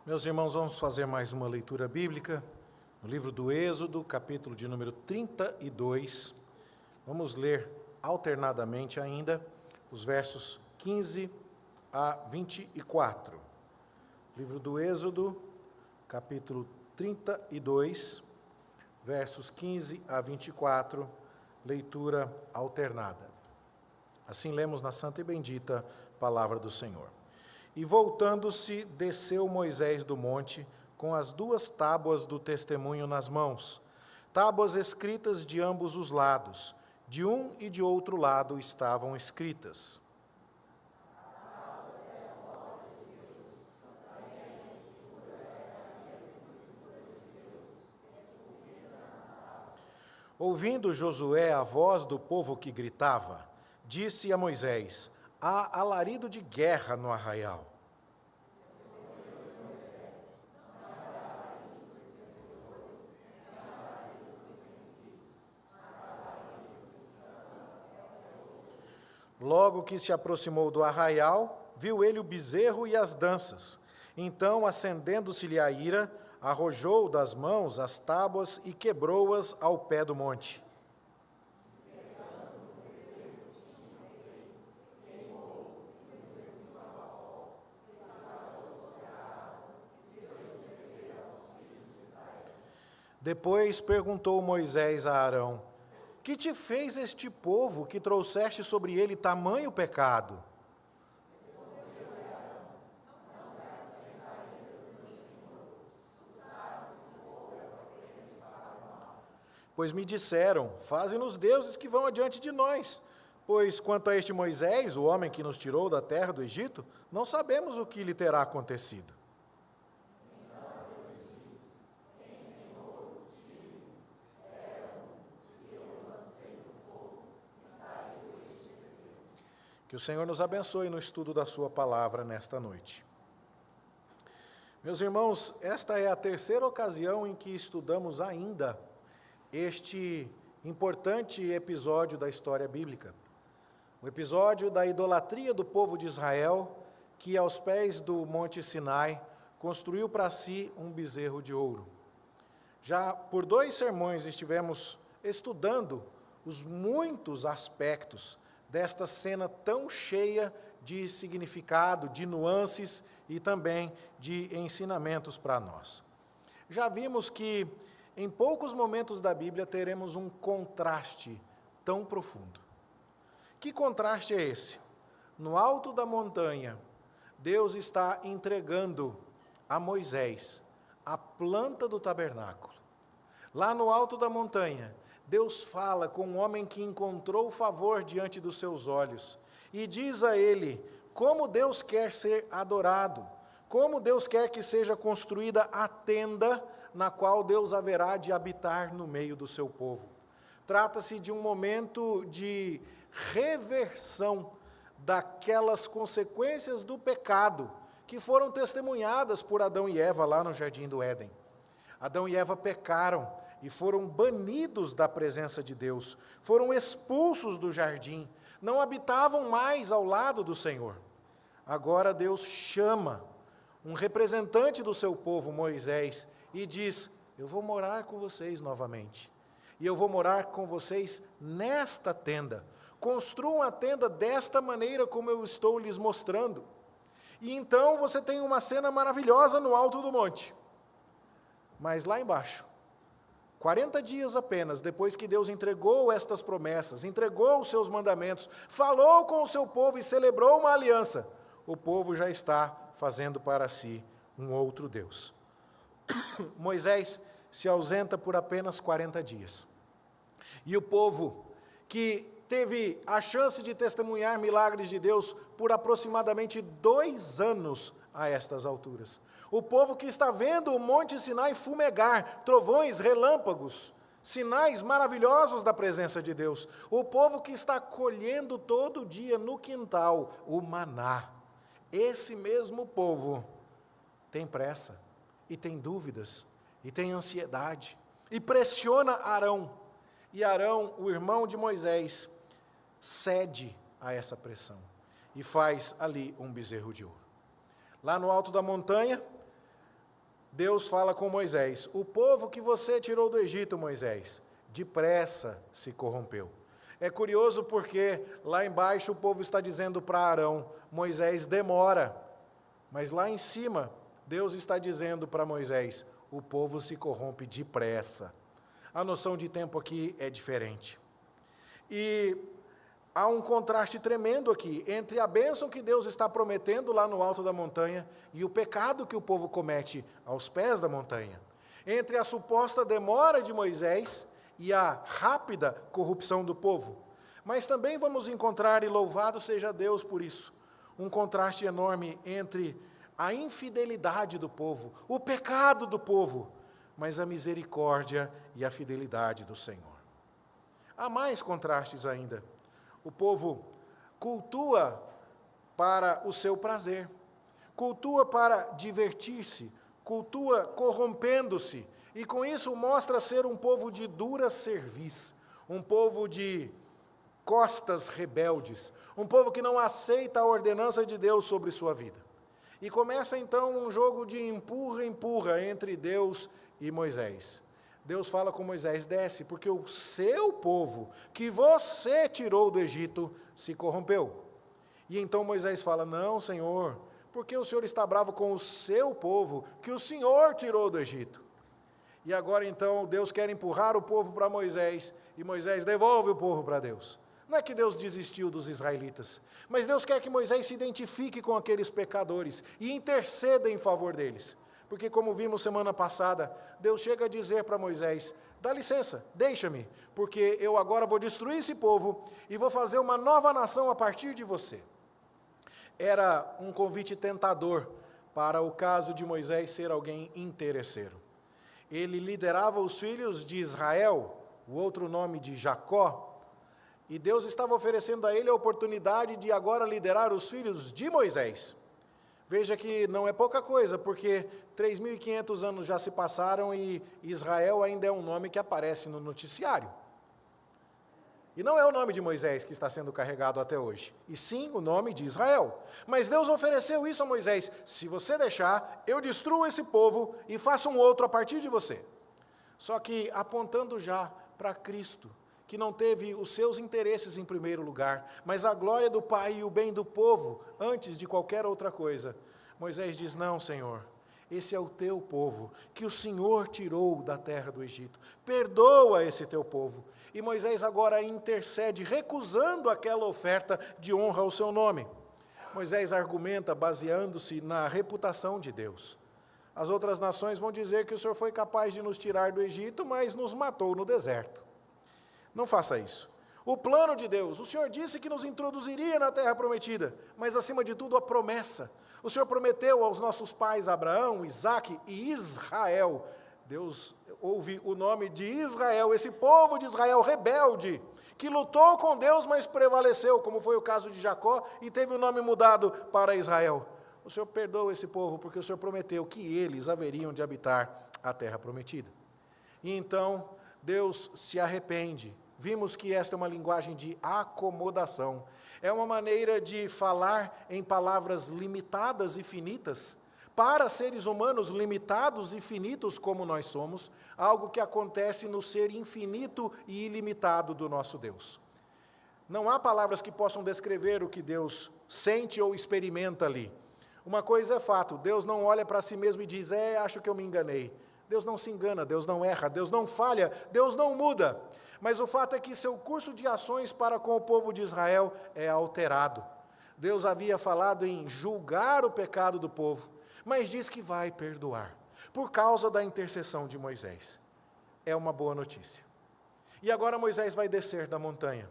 Meus irmãos, vamos fazer mais uma leitura bíblica no livro do Êxodo, capítulo de número 32. Vamos ler alternadamente ainda os versos 15 a 24. Livro do Êxodo, capítulo 32, versos 15 a 24, leitura alternada. Assim lemos na santa e bendita palavra do Senhor. E voltando-se, desceu Moisés do monte, com as 2 tábuas do testemunho nas mãos, tábuas escritas de ambos os lados, de um e de outro lado estavam escritas. Ouvindo Josué a voz do povo que gritava, disse a Moisés: há alarido de guerra no arraial. Logo que se aproximou do arraial, viu ele o bezerro e as danças. Então, acendendo-se-lhe a ira, arrojou das mãos as tábuas e quebrou-as ao pé do monte. Depois perguntou Moisés a Arão: que te fez este povo que trouxeste sobre ele tamanho pecado? Pois me disseram: faze-nos deuses que vão adiante de nós. Pois quanto a este Moisés, o homem que nos tirou da terra do Egito, não sabemos o que lhe terá acontecido. Que o Senhor nos abençoe no estudo da sua palavra nesta noite. Meus irmãos, esta é a terceira ocasião em que estudamos ainda este importante episódio da história bíblica. O episódio da idolatria do povo de Israel, que aos pés do Monte Sinai construiu para si um bezerro de ouro. Já por 2 sermões estivemos estudando os muitos aspectos desta cena tão cheia de significado, de nuances e também de ensinamentos para nós. Já vimos que em poucos momentos da Bíblia teremos um contraste tão profundo. Que contraste é esse? No alto da montanha, Deus está entregando a Moisés a planta do tabernáculo. Lá no alto da montanha, Deus fala com um homem que encontrou favor diante dos seus olhos e diz a ele como Deus quer ser adorado, como Deus quer que seja construída a tenda na qual Deus haverá de habitar no meio do seu povo. Trata-se de um momento de reversão daquelas consequências do pecado que foram testemunhadas por Adão e Eva lá no Jardim do Éden. Adão e Eva pecaram e foram banidos da presença de Deus, foram expulsos do jardim, não habitavam mais ao lado do Senhor. Agora Deus chama um representante do seu povo, Moisés, e diz: eu vou morar com vocês novamente, e eu vou morar com vocês nesta tenda. Construam a tenda desta maneira como eu estou lhes mostrando. E então você tem uma cena maravilhosa no alto do monte, mas lá embaixo, 40 dias apenas depois que Deus entregou estas promessas, entregou os seus mandamentos, falou com o seu povo e celebrou uma aliança, o povo já está fazendo para si um outro Deus. Moisés se ausenta por apenas 40 dias. E o povo, que teve a chance de testemunhar milagres de Deus por aproximadamente 2 anos a estas alturas. O povo que está vendo o Monte Sinai fumegar, trovões, relâmpagos, sinais maravilhosos da presença de Deus. O povo que está colhendo todo dia no quintal o maná. Esse mesmo povo tem pressa, e tem dúvidas, e tem ansiedade, e pressiona Arão. E Arão, o irmão de Moisés, cede a essa pressão e faz ali um bezerro de ouro. Lá no alto da montanha, Deus fala com Moisés: o povo que você tirou do Egito, Moisés, depressa se corrompeu. É curioso porque lá embaixo o povo está dizendo para Arão: Moisés, demora. Mas lá em cima, Deus está dizendo para Moisés: o povo se corrompe depressa. A noção de tempo aqui é diferente. E há um contraste tremendo aqui entre a bênção que Deus está prometendo lá no alto da montanha e o pecado que o povo comete aos pés da montanha. Entre a suposta demora de Moisés e a rápida corrupção do povo. Mas também vamos encontrar, e louvado seja Deus por isso, um contraste enorme entre a infidelidade do povo, o pecado do povo, mas a misericórdia e a fidelidade do Senhor. Há mais contrastes ainda. O povo cultua para o seu prazer, cultua para divertir-se, cultua corrompendo-se, e com isso mostra ser um povo de dura cerviz, um povo de costas rebeldes, um povo que não aceita a ordenança de Deus sobre sua vida. E começa então um jogo de empurra-empurra entre Deus e Moisés. Deus fala com Moisés: desce, porque o seu povo, que você tirou do Egito, se corrompeu. E então Moisés fala: não, Senhor, porque o Senhor está bravo com o seu povo, que o Senhor tirou do Egito. E agora então Deus quer empurrar o povo para Moisés, e Moisés devolve o povo para Deus. Não é que Deus desistiu dos israelitas, mas Deus quer que Moisés se identifique com aqueles pecadores e interceda em favor deles. Porque, como vimos semana passada, Deus chega a dizer para Moisés: dá licença, deixa-me, porque eu agora vou destruir esse povo e vou fazer uma nova nação a partir de você. Era um convite tentador para o caso de Moisés ser alguém interesseiro. Ele liderava os filhos de Israel, o outro nome de Jacó, e Deus estava oferecendo a ele a oportunidade de agora liderar os filhos de Moisés. Veja que não é pouca coisa, porque 3.500 anos já se passaram e Israel ainda é um nome que aparece no noticiário. E não é o nome de Moisés que está sendo carregado até hoje, e sim o nome de Israel. Mas Deus ofereceu isso a Moisés: se você deixar, eu destruo esse povo e faço um outro a partir de você. Só que apontando já para Cristo, que não teve os seus interesses em primeiro lugar, mas a glória do Pai e o bem do povo antes de qualquer outra coisa, Moisés diz: não, Senhor, esse é o teu povo, que o Senhor tirou da terra do Egito. Perdoa esse teu povo. E Moisés agora intercede, recusando aquela oferta de honra ao seu nome. Moisés argumenta baseando-se na reputação de Deus. As outras nações vão dizer que o Senhor foi capaz de nos tirar do Egito, mas nos matou no deserto. Não faça isso. O plano de Deus: o Senhor disse que nos introduziria na terra prometida, mas acima de tudo a promessa. O Senhor prometeu aos nossos pais Abraão, Isaque e Israel. Deus ouve o nome de Israel, esse povo de Israel rebelde, que lutou com Deus, mas prevaleceu, como foi o caso de Jacó, e teve o nome mudado para Israel. O Senhor perdoa esse povo, porque o Senhor prometeu que eles haveriam de habitar a terra prometida. E então Deus se arrepende. Vimos que esta é uma linguagem de acomodação. É uma maneira de falar em palavras limitadas e finitas, para seres humanos limitados e finitos como nós somos, algo que acontece no ser infinito e ilimitado do nosso Deus. Não há palavras que possam descrever o que Deus sente ou experimenta ali. Uma coisa é fato: Deus não olha para si mesmo e diz: acho que eu me enganei. Deus não se engana, Deus não erra, Deus não falha, Deus não muda. Mas o fato é que seu curso de ações para com o povo de Israel é alterado. Deus havia falado em julgar o pecado do povo, mas diz que vai perdoar, por causa da intercessão de Moisés. É uma boa notícia. E agora Moisés vai descer da montanha.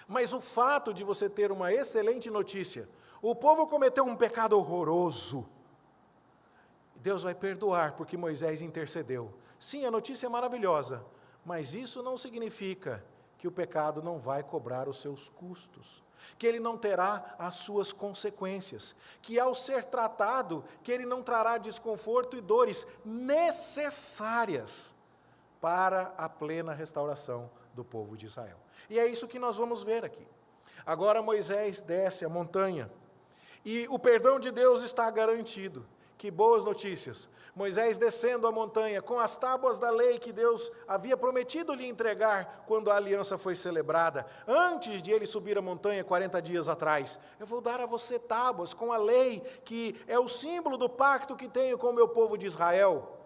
Mas o fato de você ter uma excelente notícia: o povo cometeu um pecado horroroso, Deus vai perdoar porque Moisés intercedeu. Sim, a notícia é maravilhosa, mas isso não significa que o pecado não vai cobrar os seus custos, que ele não terá as suas consequências, que ao ser tratado, que ele não trará desconforto e dores necessárias para a plena restauração do povo de Israel. E é isso que nós vamos ver aqui. Agora Moisés desce a montanha, e o perdão de Deus está garantido. Que boas notícias! Moisés descendo a montanha com as tábuas da lei que Deus havia prometido lhe entregar quando a aliança foi celebrada, antes de ele subir a montanha 40 dias atrás. Eu vou dar a você tábuas com a lei, que é o símbolo do pacto que tenho com o meu povo de Israel.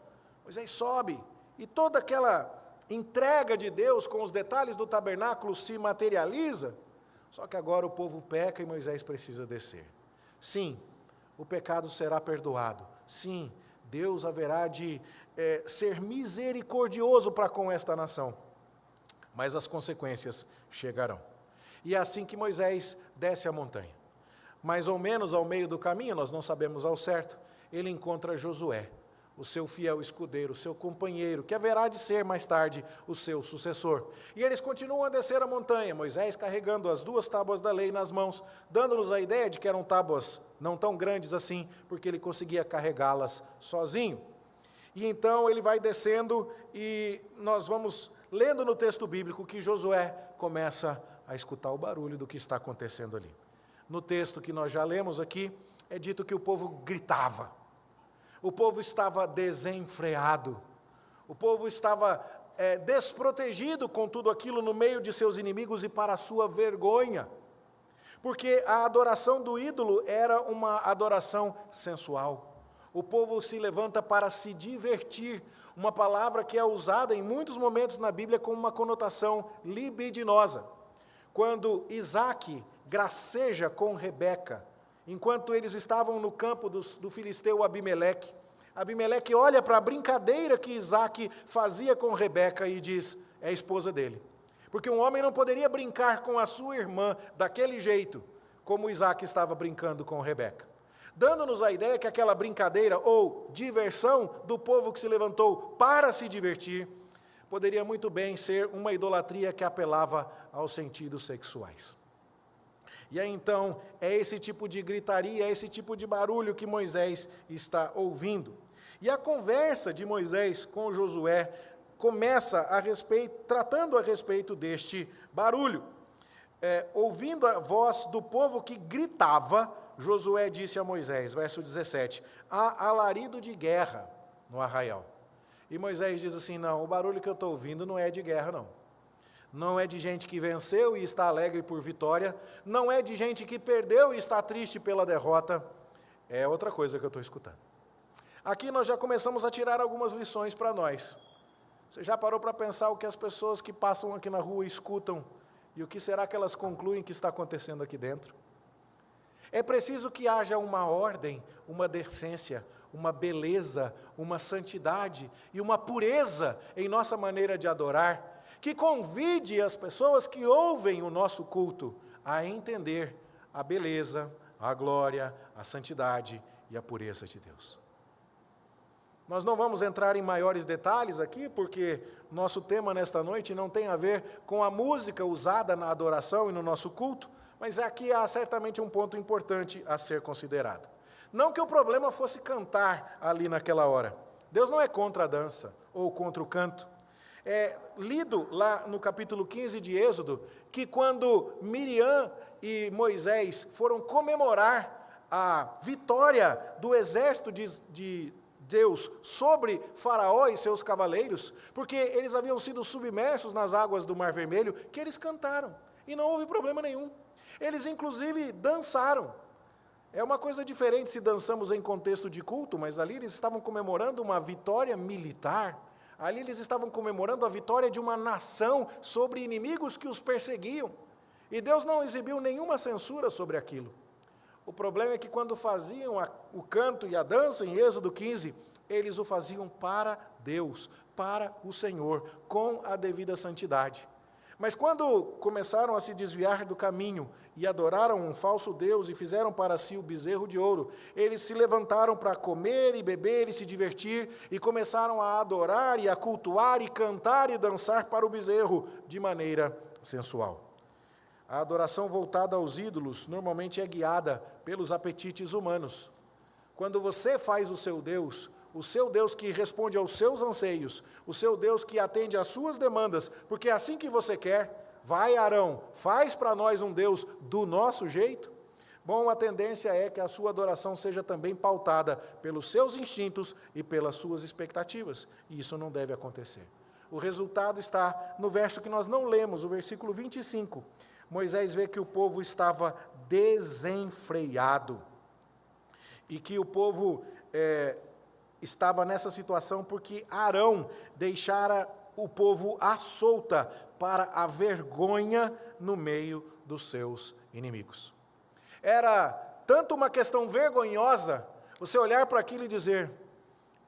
Moisés sobe, e toda aquela entrega de Deus com os detalhes do tabernáculo se materializa, só que agora o povo peca e Moisés precisa descer. Sim, o pecado será perdoado. Sim, Deus haverá de ser misericordioso para com esta nação, mas as consequências chegarão. E é assim que Moisés desce a montanha. Mais ou menos ao meio do caminho, nós não sabemos ao certo, ele encontra Josué, o seu fiel escudeiro, o seu companheiro, que haverá de ser mais tarde o seu sucessor. E eles continuam a descer a montanha, Moisés carregando as 2 tábuas da lei nas mãos, dando-nos a ideia de que eram tábuas não tão grandes assim, porque ele conseguia carregá-las sozinho. E então ele vai descendo e nós vamos lendo no texto bíblico que Josué começa a escutar o barulho do que está acontecendo ali. No texto que nós já lemos aqui, é dito que o povo gritava. O povo estava desenfreado, o povo estava desprotegido com tudo aquilo no meio de seus inimigos e para a sua vergonha, porque a adoração do ídolo era uma adoração sensual. O povo se levanta para se divertir, uma palavra que é usada em muitos momentos na Bíblia com uma conotação libidinosa. Quando Isaac graceja com Rebeca, enquanto eles estavam no campo do filisteu Abimeleque, Abimeleque olha para a brincadeira que Isaac fazia com Rebeca e diz, é a esposa dele. Porque um homem não poderia brincar com a sua irmã daquele jeito, como Isaac estava brincando com Rebeca. Dando-nos a ideia que aquela brincadeira ou diversão do povo que se levantou para se divertir, poderia muito bem ser uma idolatria que apelava aos sentidos sexuais. E aí então, é esse tipo de gritaria, é esse tipo de barulho que Moisés está ouvindo. E a conversa de Moisés com Josué começa tratando a respeito deste barulho. Ouvindo a voz do povo que gritava, Josué disse a Moisés, verso 17, há alarido de guerra no arraial. E Moisés diz assim, não, o barulho que eu estou ouvindo não é de guerra não. Não é de gente que venceu e está alegre por vitória, não é de gente que perdeu e está triste pela derrota, é outra coisa que eu estou escutando. Aqui nós já começamos a tirar algumas lições para nós. Você já parou para pensar o que as pessoas que passam aqui na rua escutam e o que será que elas concluem que está acontecendo aqui dentro? É preciso que haja uma ordem, uma decência, uma beleza, uma santidade e uma pureza em nossa maneira de adorar, que convide as pessoas que ouvem o nosso culto a entender a beleza, a glória, a santidade e a pureza de Deus. Nós não vamos entrar em maiores detalhes aqui, porque nosso tema nesta noite não tem a ver com a música usada na adoração e no nosso culto, mas aqui há certamente um ponto importante a ser considerado. Não que o problema fosse cantar ali naquela hora. Deus não é contra a dança ou contra o canto. É lido lá no capítulo 15 de Êxodo, que quando Miriam e Moisés foram comemorar a vitória do exército de Deus sobre Faraó e seus cavaleiros, porque eles haviam sido submersos nas águas do Mar Vermelho, que eles cantaram, e não houve problema nenhum. Eles inclusive dançaram. É uma coisa diferente se dançamos em contexto de culto, mas ali eles estavam comemorando uma vitória militar. Ali eles estavam comemorando a vitória de uma nação sobre inimigos que os perseguiam. E Deus não exibiu nenhuma censura sobre aquilo. O problema é que quando faziam o canto e a dança em Êxodo 15, eles o faziam para Deus, para o Senhor, com a devida santidade. Mas quando começaram a se desviar do caminho e adoraram um falso Deus e fizeram para si o bezerro de ouro, eles se levantaram para comer e beber e se divertir e começaram a adorar e a cultuar e cantar e dançar para o bezerro de maneira sensual. A adoração voltada aos ídolos normalmente é guiada pelos apetites humanos. Quando você faz o seu Deus que responde aos seus anseios, o seu Deus que atende às suas demandas, porque é assim que você quer, vai Arão, faz para nós um Deus do nosso jeito. Bom, a tendência é que a sua adoração seja também pautada pelos seus instintos e pelas suas expectativas. E isso não deve acontecer. O resultado está no verso que nós não lemos, o versículo 25. Moisés vê que o povo estava desenfreado. E que o povo estava nessa situação porque Arão deixara o povo à solta para a vergonha no meio dos seus inimigos. Era tanto uma questão vergonhosa você olhar para aquilo e dizer: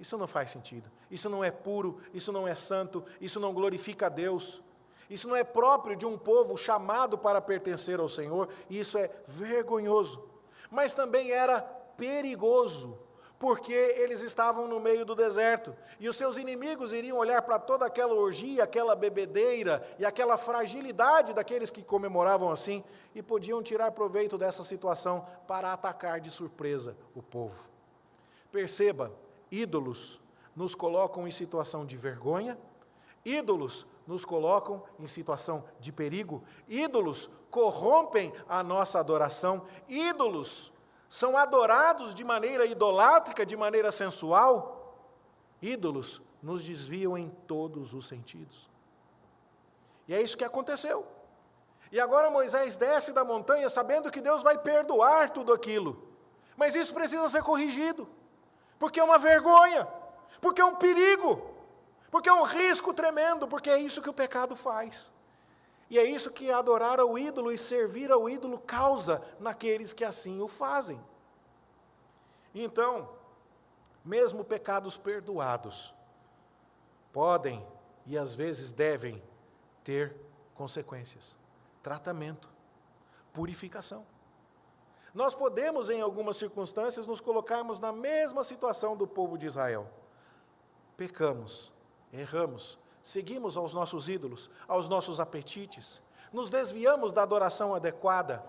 isso não faz sentido, isso não é puro, isso não é santo, isso não glorifica a Deus, isso não é próprio de um povo chamado para pertencer ao Senhor, e isso é vergonhoso. Mas também era perigoso, porque eles estavam no meio do deserto, e os seus inimigos iriam olhar para toda aquela orgia, aquela bebedeira, e aquela fragilidade daqueles que comemoravam assim, e podiam tirar proveito dessa situação para atacar de surpresa o povo. Perceba, ídolos nos colocam em situação de vergonha, ídolos nos colocam em situação de perigo, ídolos corrompem a nossa adoração, ídolos são adorados de maneira idolátrica, de maneira sensual. Ídolos nos desviam em todos os sentidos. E é isso que aconteceu. E agora Moisés desce da montanha sabendo que Deus vai perdoar tudo aquilo. Mas isso precisa ser corrigido, porque é uma vergonha, porque é um perigo, porque é um risco tremendo, porque é isso que o pecado faz. E é isso que adorar ao ídolo e servir ao ídolo causa naqueles que assim o fazem. Então, mesmo pecados perdoados, podem e às vezes devem ter consequências, tratamento, purificação. Nós podemos, em algumas circunstâncias, nos colocarmos na mesma situação do povo de Israel. Pecamos, erramos, seguimos aos nossos ídolos, aos nossos apetites, nos desviamos da adoração adequada,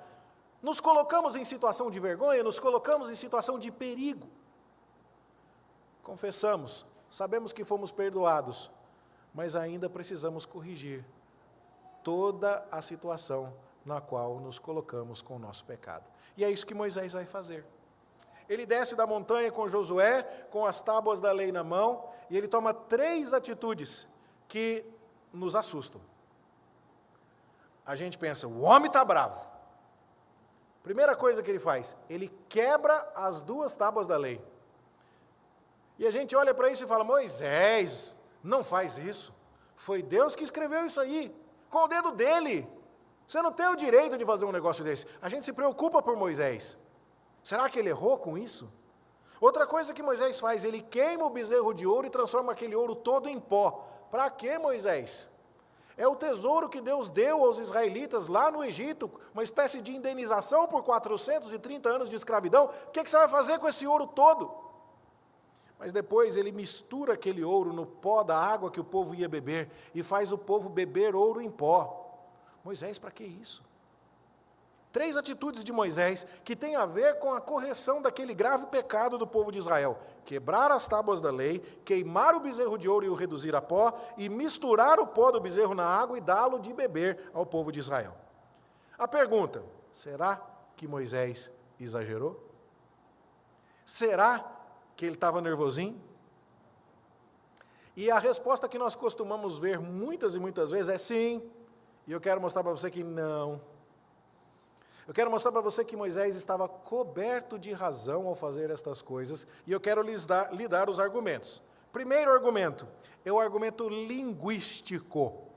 nos colocamos em situação de vergonha, nos colocamos em situação de perigo. Confessamos, sabemos que fomos perdoados, mas ainda precisamos corrigir toda a situação na qual nos colocamos com o nosso pecado. E é isso que Moisés vai fazer. Ele desce da montanha com Josué, com as tábuas da lei na mão, e ele toma 3 atitudes que nos assustam. A gente pensa, o homem está bravo. Primeira coisa que ele faz, ele quebra as 2 tábuas da lei. E a gente olha para isso e fala, Moisés, não faz isso. Foi Deus que escreveu isso aí, com o dedo dele. Você não tem o direito de fazer um negócio desse. A gente se preocupa por Moisés. Será que ele errou com isso? Outra coisa que Moisés faz, ele queima o bezerro de ouro e transforma aquele ouro todo em pó. Para quê, Moisés? É o tesouro que Deus deu aos israelitas lá no Egito, uma espécie de indenização por 430 anos de escravidão. O que você vai fazer com esse ouro todo? Mas depois ele mistura aquele ouro no pó da água que o povo ia beber e faz o povo beber ouro em pó. Moisés, para que isso? 3 atitudes de Moisés que têm a ver com a correção daquele grave pecado do povo de Israel. Quebrar as tábuas da lei, queimar o bezerro de ouro e o reduzir a pó, e misturar o pó do bezerro na água e dá-lo de beber ao povo de Israel. A pergunta, será que Moisés exagerou? Será que ele estava nervosinho? E a resposta que nós costumamos ver muitas e muitas vezes é sim. E eu quero mostrar para você que não. Eu quero mostrar para você que Moisés estava coberto de razão ao fazer estas coisas, e eu quero lhe dar os argumentos. Primeiro argumento, é o argumento linguístico.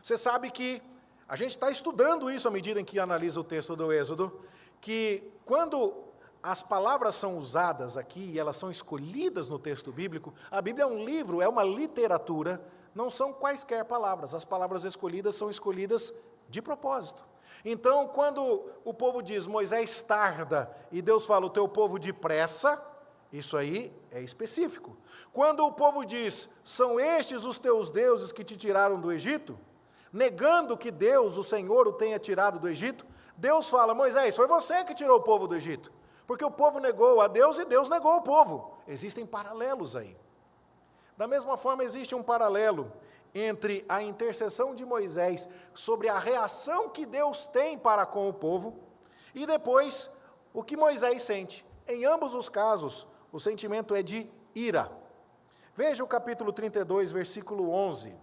Você sabe que a gente está estudando isso à medida em que analisa o texto do Êxodo, que quando as palavras são usadas aqui, e elas são escolhidas no texto bíblico, a Bíblia é um livro, é uma literatura, não são quaisquer palavras, as palavras escolhidas são escolhidas de propósito. Então, quando o povo diz, Moisés tarda, e Deus fala, o teu povo depressa, isso aí é específico. Quando o povo diz, são estes os teus deuses que te tiraram do Egito, negando que Deus, o Senhor, o tenha tirado do Egito, Deus fala, Moisés, foi você que tirou o povo do Egito, porque o povo negou a Deus e Deus negou o povo. Existem paralelos aí. Da mesma forma, existe um paralelo entre a intercessão de Moisés sobre a reação que Deus tem para com o povo e depois o que Moisés sente. Em ambos os casos, o sentimento é de ira. Veja o capítulo 32, versículo 11.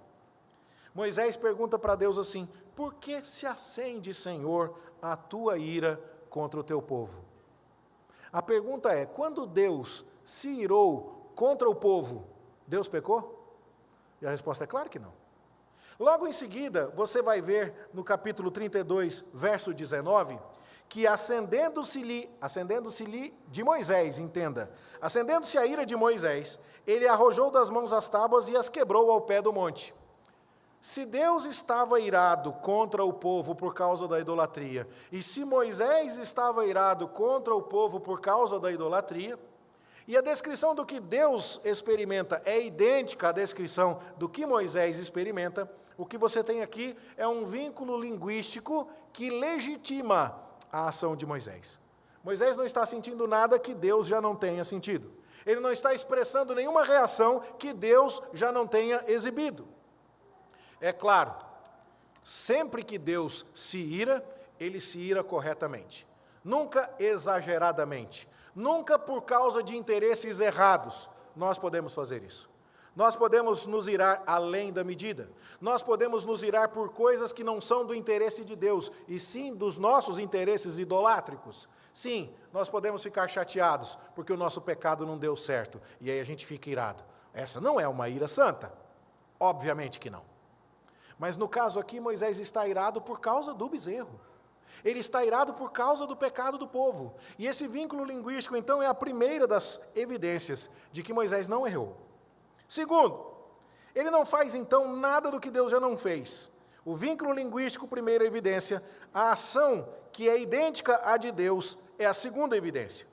Moisés pergunta para Deus assim: por que se acende, Senhor, a tua ira contra o teu povo? A pergunta é: quando Deus se irou contra o povo, Deus pecou? E a resposta é claro que não. Logo em seguida, você vai ver no capítulo 32, verso 19, que acendendo-se-lhe de Moisés, entenda, acendendo-se a ira de Moisés, ele arrojou das mãos as tábuas e as quebrou ao pé do monte. Se Deus estava irado contra o povo por causa da idolatria, e se Moisés estava irado contra o povo por causa da idolatria, e a descrição do que Deus experimenta é idêntica à descrição do que Moisés experimenta, o que você tem aqui é um vínculo linguístico que legitima a ação de Moisés. Moisés não está sentindo nada que Deus já não tenha sentido. Ele não está expressando nenhuma reação que Deus já não tenha exibido. É claro, sempre que Deus se ira, ele se ira corretamente. Nunca exageradamente. Nunca por causa de interesses errados. Nós podemos fazer isso. Nós podemos nos irar além da medida. Nós podemos nos irar por coisas que não são do interesse de Deus, e sim dos nossos interesses idolátricos. Sim, nós podemos ficar chateados porque o nosso pecado não deu certo, e aí a gente fica irado. Essa não é uma ira santa. Obviamente que não. Mas no caso aqui, Moisés está irado por causa do bezerro. Ele está irado por causa do pecado do povo. E esse vínculo linguístico, então, é a primeira das evidências de que Moisés não errou. Segundo, ele não faz, então, nada do que Deus já não fez. O vínculo linguístico, primeira evidência. A ação, que é idêntica à de Deus, é a segunda evidência.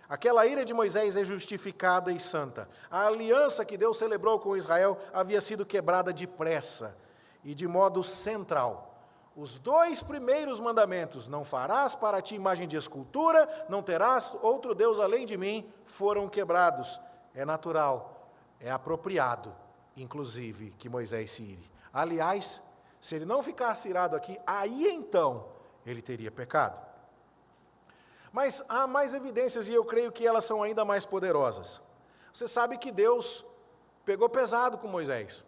Aquela ira de Moisés é justificada e santa. A aliança que Deus celebrou com Israel havia sido quebrada depressa e de modo central. Os 2 primeiros mandamentos, não farás para ti imagem de escultura, não terás outro Deus além de mim, foram quebrados. É natural, é apropriado, inclusive, que Moisés se ire. Aliás, se ele não ficasse irado aqui, aí então ele teria pecado. Mas há mais evidências e eu creio que elas são ainda mais poderosas. Você sabe que Deus pegou pesado com Moisés.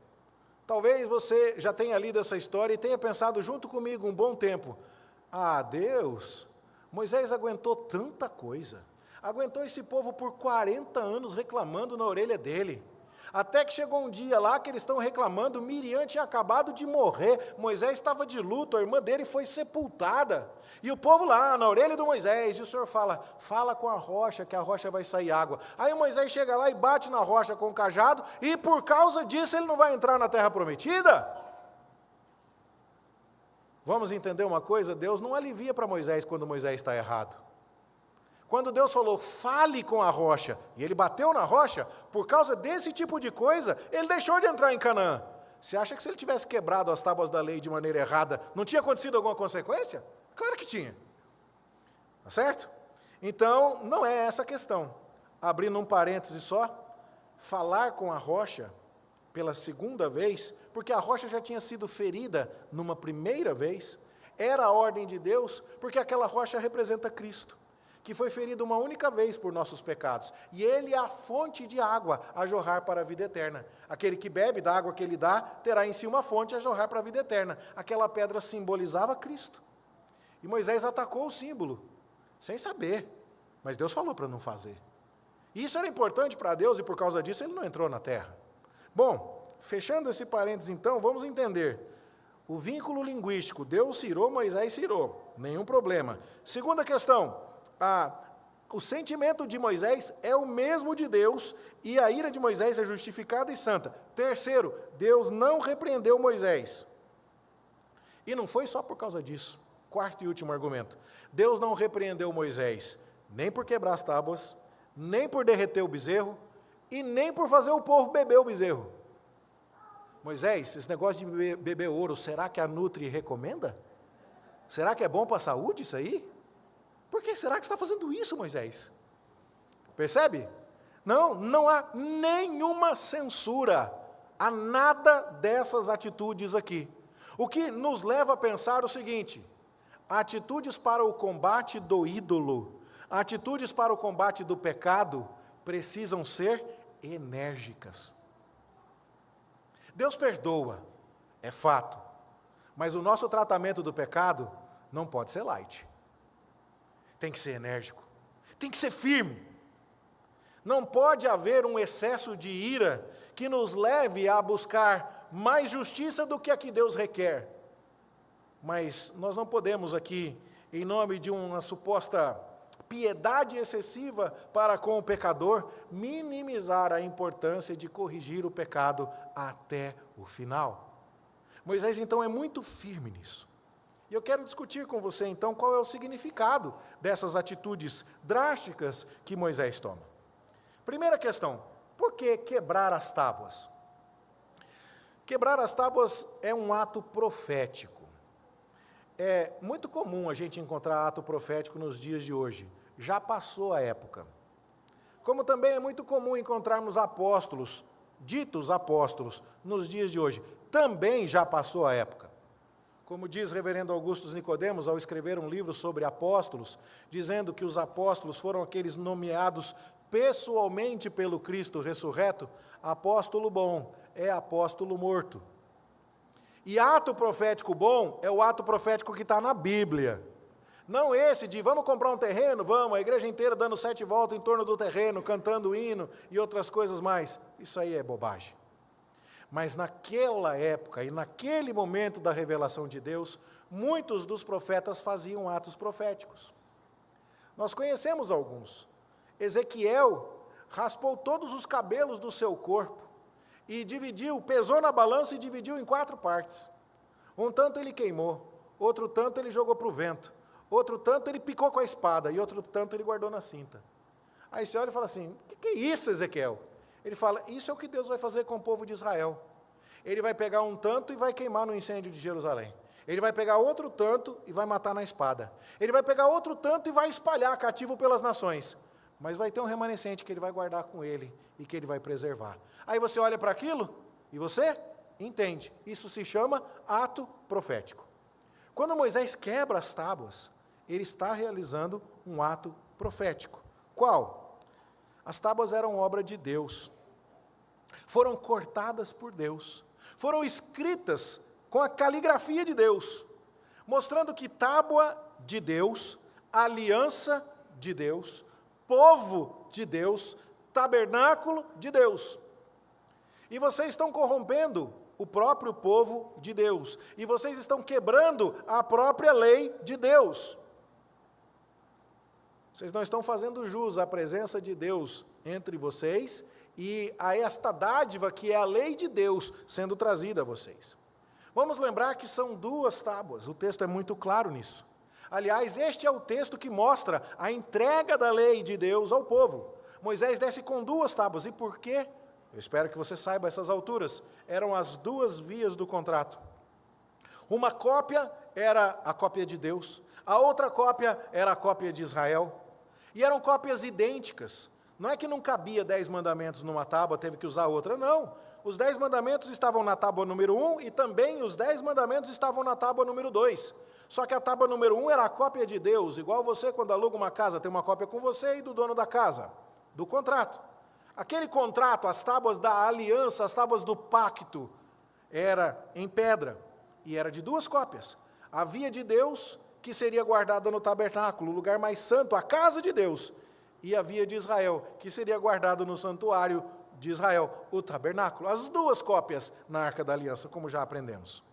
Talvez você já tenha lido essa história e tenha pensado junto comigo um bom tempo: ah, Deus, Moisés aguentou tanta coisa, aguentou esse povo por 40 anos reclamando na orelha dele, até que chegou um dia lá que eles estão reclamando, Miriam tinha acabado de morrer, Moisés estava de luto, a irmã dele foi sepultada, e o povo lá na orelha do Moisés, e o Senhor fala com a rocha, que a rocha vai sair água. Aí o Moisés chega lá e bate na rocha com o cajado, e por causa disso ele não vai entrar na terra prometida? Vamos entender uma coisa? Deus não alivia para Moisés quando Moisés está errado. Quando Deus falou, fale com a rocha, e ele bateu na rocha, por causa desse tipo de coisa, ele deixou de entrar em Canaã. Você acha que se ele tivesse quebrado as tábuas da lei de maneira errada, não tinha acontecido alguma consequência? Claro que tinha. Tá certo? Então, não é essa a questão. Abrindo um parêntese só, falar com a rocha pela segunda vez, porque a rocha já tinha sido ferida numa primeira vez, era a ordem de Deus, porque aquela rocha representa Cristo, que foi ferido uma única vez por nossos pecados, e ele é a fonte de água a jorrar para a vida eterna. Aquele que bebe da água que ele dá, terá em si uma fonte a jorrar para a vida eterna. Aquela pedra simbolizava Cristo. E Moisés atacou o símbolo, sem saber, mas Deus falou para não fazer. E isso era importante para Deus, e por causa disso ele não entrou na terra. Bom, fechando esse parênteses então, vamos entender. O vínculo linguístico, Deus se irou, Moisés se irou, nenhum problema. Segunda questão, o sentimento de Moisés é o mesmo de Deus e a ira de Moisés é justificada e santa. Terceiro, Deus não repreendeu Moisés. E não foi só por causa disso. Quarto e último argumento. Deus não repreendeu Moisés nem por quebrar as tábuas, nem por derreter o bezerro e nem por fazer o povo beber o bezerro. Moisés, esse negócio de beber ouro, será que a Nutri recomenda? Será que é bom para a saúde isso aí? Por que será que você está fazendo isso, Moisés? Percebe? Não há nenhuma censura a nada dessas atitudes aqui. O que nos leva a pensar o seguinte: atitudes para o combate do ídolo, Atitudes para o combate do pecado precisam ser enérgicas. Deus perdoa, é fato, mas o nosso tratamento do pecado não pode ser light. Tem que ser enérgico, tem que ser firme. Não pode haver um excesso de ira que nos leve a buscar mais justiça do que a que Deus requer. Mas nós não podemos aqui, em nome de uma suposta piedade excessiva para com o pecador, minimizar a importância de corrigir o pecado até o final. Moisés, então, é muito firme nisso. E eu quero discutir com você, então, qual é o significado dessas atitudes drásticas que Moisés toma. Primeira questão, por que quebrar as tábuas? Quebrar as tábuas é um ato profético. É muito comum a gente encontrar ato profético nos dias de hoje. Já passou a época. Como também é muito comum encontrarmos apóstolos, ditos apóstolos, nos dias de hoje. Também já passou a época. Como diz reverendo Augusto Nicodemos, ao escrever um livro sobre apóstolos, dizendo que os apóstolos foram aqueles nomeados pessoalmente pelo Cristo ressurreto, apóstolo bom é apóstolo morto. E ato profético bom é o ato profético que está na Bíblia. Não esse de vamos comprar um terreno, vamos, a igreja inteira dando 7 voltas em torno do terreno, cantando hino e outras coisas mais. Isso aí é bobagem. Mas naquela época e naquele momento da revelação de Deus, muitos dos profetas faziam atos proféticos. Nós conhecemos alguns. Ezequiel raspou todos os cabelos do seu corpo e dividiu, pesou na balança e dividiu em 4 partes. Um tanto ele queimou, outro tanto ele jogou para o vento, outro tanto ele picou com a espada e outro tanto ele guardou na cinta. Aí você olha e fala assim, o que é isso, Ezequiel? Ele fala, isso é o que Deus vai fazer com o povo de Israel. Ele vai pegar um tanto e vai queimar no incêndio de Jerusalém. Ele vai pegar outro tanto e vai matar na espada. Ele vai pegar outro tanto e vai espalhar cativo pelas nações. Mas vai ter um remanescente que ele vai guardar com ele e que ele vai preservar. Aí você olha para aquilo e você entende. Isso se chama ato profético. Quando Moisés quebra as tábuas, ele está realizando um ato profético. Qual? As tábuas eram obra de Deus. Foram cortadas por Deus. Foram escritas com a caligrafia de Deus, mostrando que tábua de Deus, aliança de Deus, povo de Deus, tabernáculo de Deus. E vocês estão corrompendo o próprio povo de Deus. E vocês estão quebrando a própria lei de Deus. Vocês não estão fazendo jus à presença de Deus entre vocês e a esta dádiva que é a lei de Deus sendo trazida a vocês. Vamos lembrar que são 2 tábuas, o texto é muito claro nisso. Aliás, este é o texto que mostra a entrega da lei de Deus ao povo. Moisés desce com 2 tábuas, e por quê? Eu espero que você saiba essas alturas. Eram as 2 vias do contrato. Uma cópia era a cópia de Deus, a outra cópia era a cópia de Israel. E eram cópias idênticas. Não é que não cabia 10 mandamentos numa tábua, teve que usar outra, não. Os 10 mandamentos estavam na tábua número 1 e também os 10 mandamentos estavam na tábua número 2. Só que a tábua número 1 era a cópia de Deus, igual você quando aluga uma casa, tem uma cópia com você e do dono da casa, do contrato. Aquele contrato, as tábuas da aliança, as tábuas do pacto, era em pedra e era de 2 cópias. A via de Deus, que seria guardada no tabernáculo, o lugar mais santo, a casa de Deus, e a via de Israel, que seria guardado no santuário de Israel, o tabernáculo. As 2 cópias na Arca da Aliança, como já aprendemos.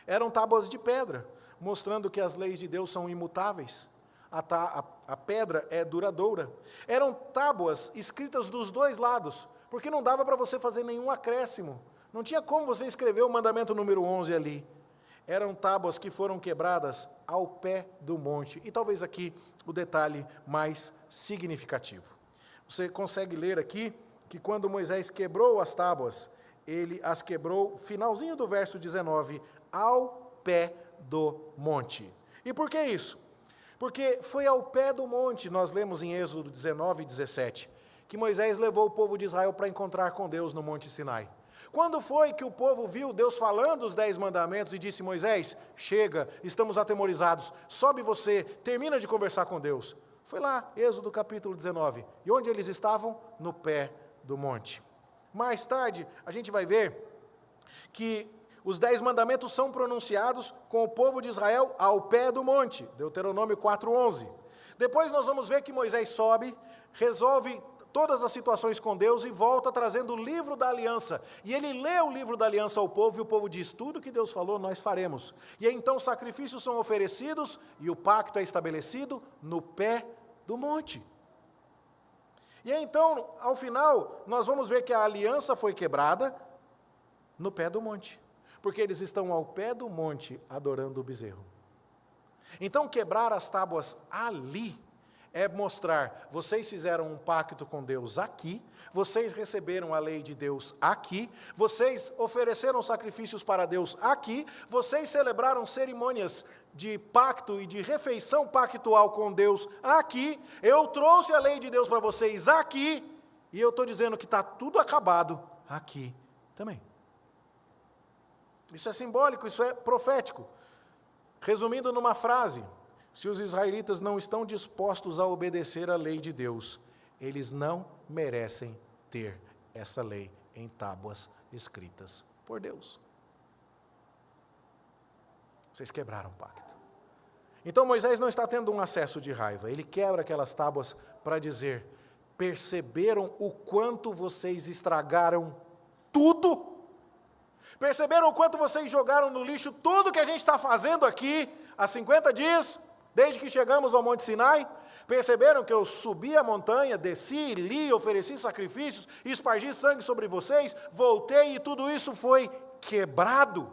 Eram tábuas de pedra, mostrando que as leis de Deus são imutáveis. A pedra é duradoura. Eram tábuas escritas dos 2 lados, porque não dava para você fazer nenhum acréscimo. Não tinha como você escrever o mandamento número 11 ali. Eram tábuas que foram quebradas ao pé do monte. E talvez aqui o detalhe mais significativo. Você consegue ler aqui que quando Moisés quebrou as tábuas, ele as quebrou, finalzinho do verso 19, ao pé do monte. E por que isso? Porque foi ao pé do monte, nós lemos em Êxodo 19 e 17, que Moisés levou o povo de Israel para encontrar com Deus no Monte Sinai. Quando foi que o povo viu Deus falando os 10 mandamentos e disse, Moisés, chega, estamos atemorizados, sobe você, termina de conversar com Deus. Foi lá, Êxodo capítulo 19. E onde eles estavam? No pé do monte. Mais tarde, a gente vai ver que os 10 mandamentos são pronunciados com o povo de Israel ao pé do monte. Deuteronômio 4:11. Depois nós vamos ver que Moisés sobe, resolve todas as situações com Deus e volta trazendo o livro da aliança. E ele lê o livro da aliança ao povo e o povo diz, tudo que Deus falou nós faremos. E aí, então sacrifícios são oferecidos e o pacto é estabelecido no pé do monte. E aí, então, ao final, nós vamos ver que a aliança foi quebrada no pé do monte. Porque eles estão ao pé do monte adorando o bezerro. Então, quebrar as tábuas ali é mostrar, vocês fizeram um pacto com Deus aqui, vocês receberam a lei de Deus aqui, vocês ofereceram sacrifícios para Deus aqui, vocês celebraram cerimônias de pacto e de refeição pactual com Deus aqui, eu trouxe a lei de Deus para vocês aqui, e eu estou dizendo que está tudo acabado aqui também. Isso é simbólico, isso é profético. Resumindo numa frase, se os israelitas não estão dispostos a obedecer à lei de Deus, eles não merecem ter essa lei em tábuas escritas por Deus. Vocês quebraram o pacto. Então Moisés não está tendo um acesso de raiva, ele quebra aquelas tábuas para dizer, perceberam o quanto vocês estragaram tudo? Perceberam o quanto vocês jogaram no lixo tudo que a gente está fazendo aqui há 50 dias? Desde que chegamos ao Monte Sinai, perceberam que eu subi a montanha, desci, li, ofereci sacrifícios, espargi sangue sobre vocês, voltei e tudo isso foi quebrado.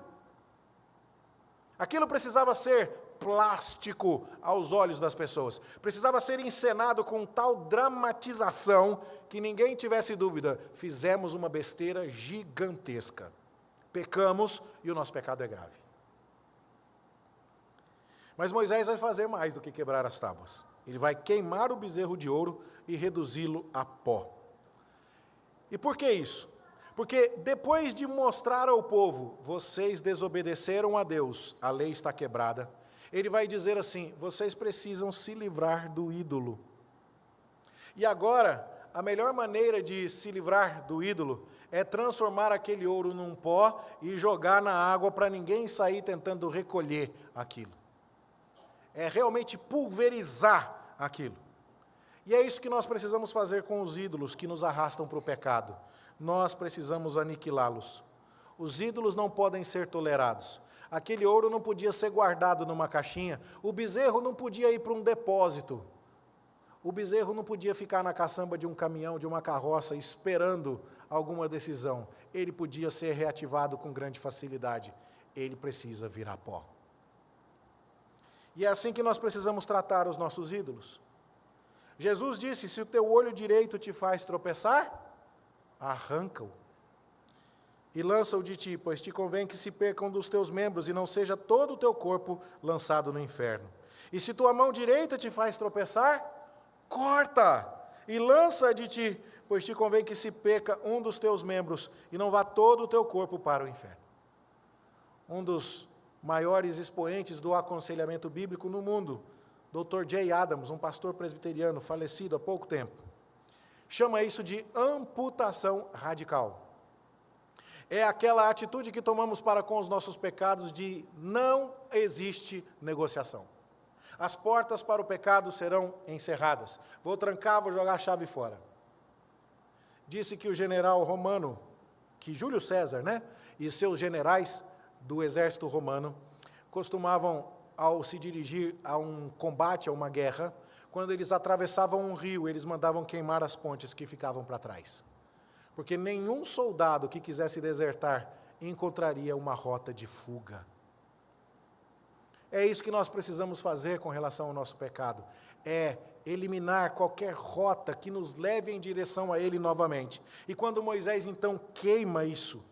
Aquilo precisava ser plástico aos olhos das pessoas, precisava ser encenado com tal dramatização que ninguém tivesse dúvida, fizemos uma besteira gigantesca, pecamos e o nosso pecado é grave. Mas Moisés vai fazer mais do que quebrar as tábuas. Ele vai queimar o bezerro de ouro e reduzi-lo a pó. E por que isso? Porque depois de mostrar ao povo, vocês desobedeceram a Deus, a lei está quebrada, ele vai dizer assim, vocês precisam se livrar do ídolo. E agora, a melhor maneira de se livrar do ídolo é transformar aquele ouro num pó e jogar na água para ninguém sair tentando recolher aquilo. É realmente pulverizar aquilo. E é isso que nós precisamos fazer com os ídolos que nos arrastam para o pecado. Nós precisamos aniquilá-los. Os ídolos não podem ser tolerados. Aquele ouro não podia ser guardado numa caixinha. O bezerro não podia ir para um depósito. O bezerro não podia ficar na caçamba de um caminhão, de uma carroça, esperando alguma decisão. Ele podia ser reativado com grande facilidade. Ele precisa virar pó. E é assim que nós precisamos tratar os nossos ídolos. Jesus disse, se o teu olho direito te faz tropeçar, arranca-o. E lança-o de ti, pois te convém que se perca um dos teus membros e não seja todo o teu corpo lançado no inferno. E se tua mão direita te faz tropeçar, corta e lança de ti, pois te convém que se perca um dos teus membros e não vá todo o teu corpo para o inferno. Um dos maiores expoentes do aconselhamento bíblico no mundo, Dr. J. Adams, um pastor presbiteriano falecido há pouco tempo, chama isso de amputação radical. É aquela atitude que tomamos para com os nossos pecados de não existe negociação. As portas para o pecado serão encerradas. Vou trancar, vou jogar a chave fora. Disse que o general romano, que Júlio César, e seus generais do exército romano, costumavam, ao se dirigir a um combate, a uma guerra, quando eles atravessavam um rio, eles mandavam queimar as pontes que ficavam para trás. Porque nenhum soldado que quisesse desertar encontraria uma rota de fuga. É isso que nós precisamos fazer com relação ao nosso pecado, é eliminar qualquer rota que nos leve em direção a ele novamente. E quando Moisés então queima isso,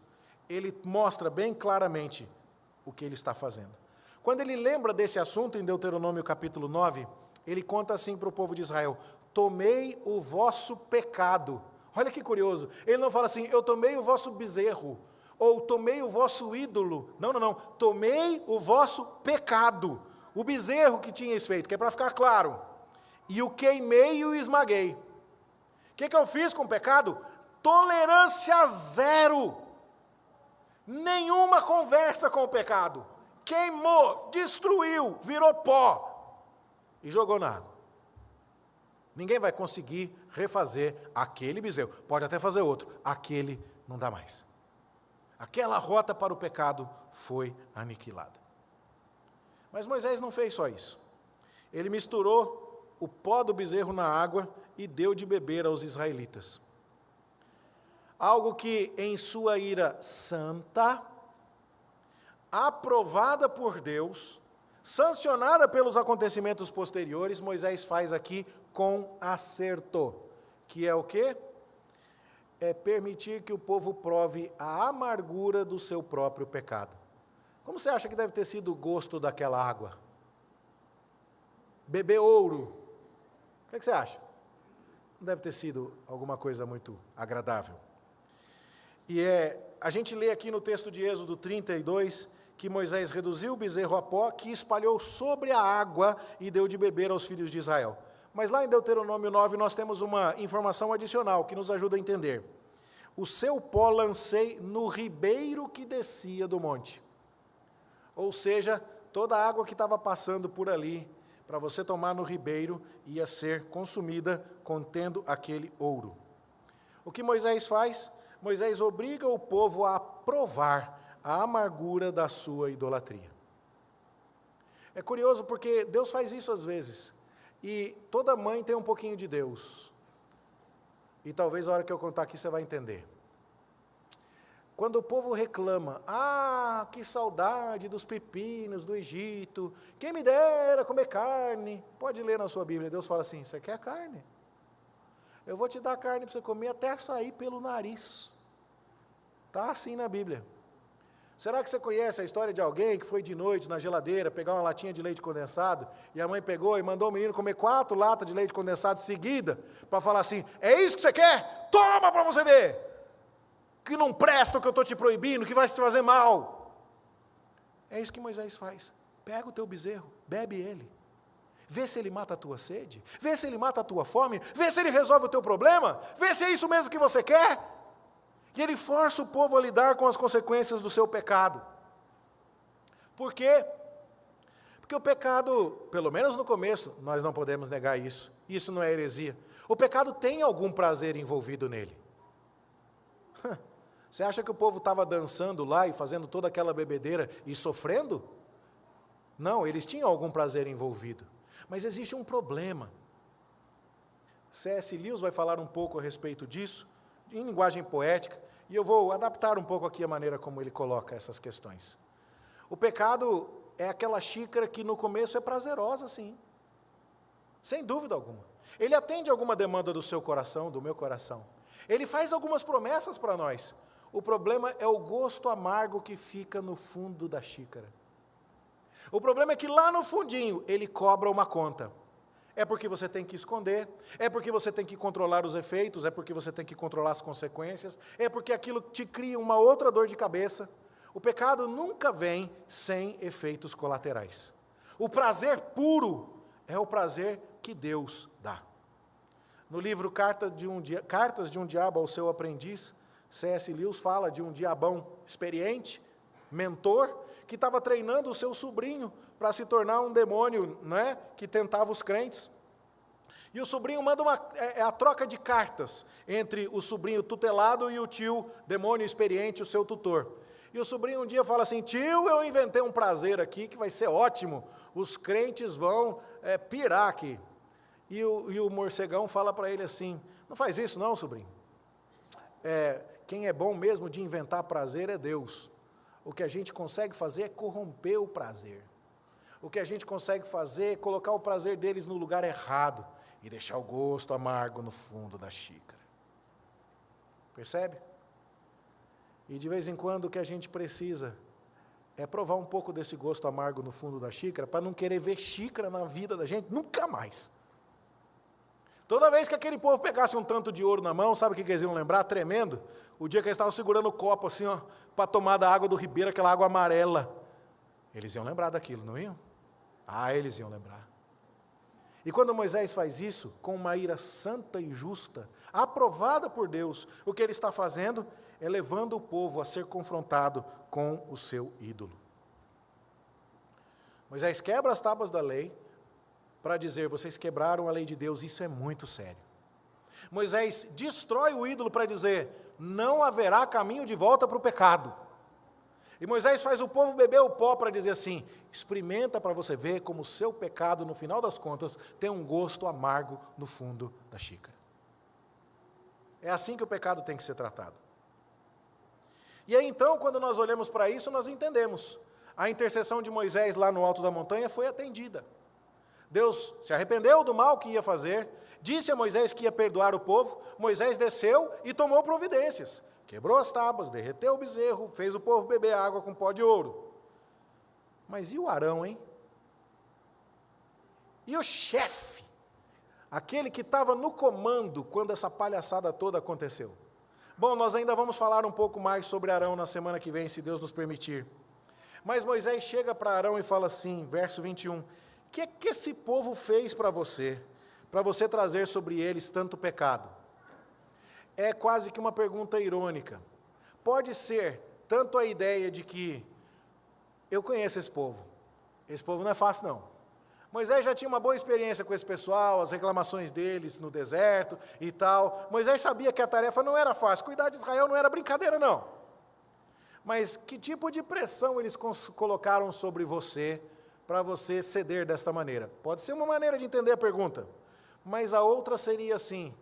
ele mostra bem claramente o que ele está fazendo. Quando ele lembra desse assunto em Deuteronômio capítulo 9, ele conta assim para o povo de Israel, tomei o vosso pecado. Olha que curioso, ele não fala assim, eu tomei o vosso bezerro, ou tomei o vosso ídolo. Não, tomei o vosso pecado, o bezerro que tinhas feito, que é para ficar claro. e o queimei e o esmaguei. O que eu fiz com o pecado? Tolerância zero. Nenhuma conversa com o pecado. Queimou, destruiu, virou pó e jogou na água. Ninguém vai conseguir refazer aquele bezerro. Pode até fazer outro. Aquele não dá mais. Aquela rota para o pecado foi aniquilada. Mas Moisés não fez só isso. Ele misturou o pó do bezerro na água e deu de beber aos israelitas. Algo que, em sua ira santa, aprovada por Deus, sancionada pelos acontecimentos posteriores, Moisés faz aqui com acerto, que é o quê? É permitir que o povo prove a amargura do seu próprio pecado. Como você acha que deve ter sido o gosto daquela água? Beber ouro. O que você acha? Não deve ter sido alguma coisa muito agradável. E a gente lê aqui no texto de Êxodo 32, que Moisés reduziu o bezerro a pó, que espalhou sobre a água e deu de beber aos filhos de Israel. Mas lá em Deuteronômio 9 nós temos uma informação adicional que nos ajuda a entender. O seu pó lancei no ribeiro que descia do monte. Ou seja, toda a água que estava passando por ali, para você tomar no ribeiro, ia ser consumida contendo aquele ouro. O que Moisés faz? Moisés obriga o povo a provar a amargura da sua idolatria. É curioso porque Deus faz isso às vezes. E toda mãe tem um pouquinho de Deus. E talvez a hora que eu contar aqui você vai entender. Quando o povo reclama, que saudade dos pepinos do Egito, quem me dera comer carne. Pode ler na sua Bíblia, Deus fala assim, você quer carne? Eu vou te dar carne para você comer até sair pelo nariz. Está assim na Bíblia. Será que você conhece a história de alguém que foi de noite na geladeira pegar uma latinha de leite condensado e a mãe pegou e mandou o menino comer 4 latas de leite condensado seguida para falar assim, é isso que você quer? Toma para você ver! Que não presta o que eu estou te proibindo, que vai te fazer mal. É isso que Moisés faz. Pega o teu bezerro, bebe ele. Vê se ele mata a tua sede, vê se ele mata a tua fome, vê se ele resolve o teu problema, vê se é isso mesmo que você quer. E ele força o povo a lidar com as consequências do seu pecado. Por quê? Porque o pecado, pelo menos no começo, nós não podemos negar isso. Isso não é heresia. O pecado tem algum prazer envolvido nele. Você acha que o povo estava dançando lá e fazendo toda aquela bebedeira e sofrendo? Não, eles tinham algum prazer envolvido. Mas existe um problema. C.S. Lewis vai falar um pouco a respeito disso, em linguagem poética, e eu vou adaptar um pouco aqui a maneira como ele coloca essas questões. O pecado é aquela xícara que no começo é prazerosa, sim. Sem dúvida alguma. Ele atende alguma demanda do seu coração, do meu coração. Ele faz algumas promessas para nós. O problema é o gosto amargo que fica no fundo da xícara. O problema é que lá no fundinho ele cobra uma conta. É porque você tem que esconder, é porque você tem que controlar os efeitos, é porque você tem que controlar as consequências, é porque aquilo te cria uma outra dor de cabeça. O pecado nunca vem sem efeitos colaterais. O prazer puro é o prazer que Deus dá. No livro Cartas de um Diabo ao Seu Aprendiz, C.S. Lewis fala de um diabão experiente, mentor, que estava treinando o seu sobrinho para se tornar um demônio, né, que tentava os crentes. E o sobrinho manda a troca de cartas entre o sobrinho tutelado e o tio demônio experiente, o seu tutor. E o sobrinho um dia fala assim, tio, eu inventei um prazer aqui que vai ser ótimo, os crentes vão pirar aqui. E o morcegão fala para ele assim, não faz isso não, sobrinho. Quem é bom mesmo de inventar prazer é Deus. O que a gente consegue fazer é corromper o prazer. O que a gente consegue fazer é colocar o prazer deles no lugar errado e deixar o gosto amargo no fundo da xícara. Percebe? E de vez em quando o que a gente precisa é provar um pouco desse gosto amargo no fundo da xícara para não querer ver xícara na vida da gente nunca mais. Toda vez que aquele povo pegasse um tanto de ouro na mão, sabe o que eles iam lembrar? Tremendo. O dia que eles estavam segurando o copo assim, ó, para tomar da água do ribeiro, aquela água amarela. Eles iam lembrar daquilo, não iam? Eles iam lembrar. E quando Moisés faz isso, com uma ira santa e justa, aprovada por Deus, o que ele está fazendo é levando o povo a ser confrontado com o seu ídolo. Moisés quebra as tábuas da lei para dizer, vocês quebraram a lei de Deus, isso é muito sério. Moisés destrói o ídolo para dizer, não haverá caminho de volta para o pecado. E Moisés faz o povo beber o pó para dizer assim, experimenta para você ver como o seu pecado, no final das contas, tem um gosto amargo no fundo da xícara. É assim que o pecado tem que ser tratado. E aí então, quando nós olhamos para isso, nós entendemos. A intercessão de Moisés lá no alto da montanha foi atendida. Deus se arrependeu do mal que ia fazer, disse a Moisés que ia perdoar o povo, Moisés desceu e tomou providências. Quebrou as tábuas, derreteu o bezerro, fez o povo beber água com pó de ouro. Mas e o Arão, hein? E o chefe? Aquele que estava no comando quando essa palhaçada toda aconteceu. Bom, nós ainda vamos falar um pouco mais sobre Arão na semana que vem, se Deus nos permitir. Mas Moisés chega para Arão e fala assim, verso 21, o que esse povo fez para você trazer sobre eles tanto pecado? É quase que uma pergunta irônica. Pode ser tanto a ideia de que eu conheço esse povo não é fácil não. Moisés já tinha uma boa experiência com esse pessoal, as reclamações deles no deserto e tal. Moisés sabia que a tarefa não era fácil, cuidar de Israel não era brincadeira não. Mas que tipo de pressão eles colocaram sobre você para você ceder desta maneira? Pode ser uma maneira de entender a pergunta, mas a outra seria assim,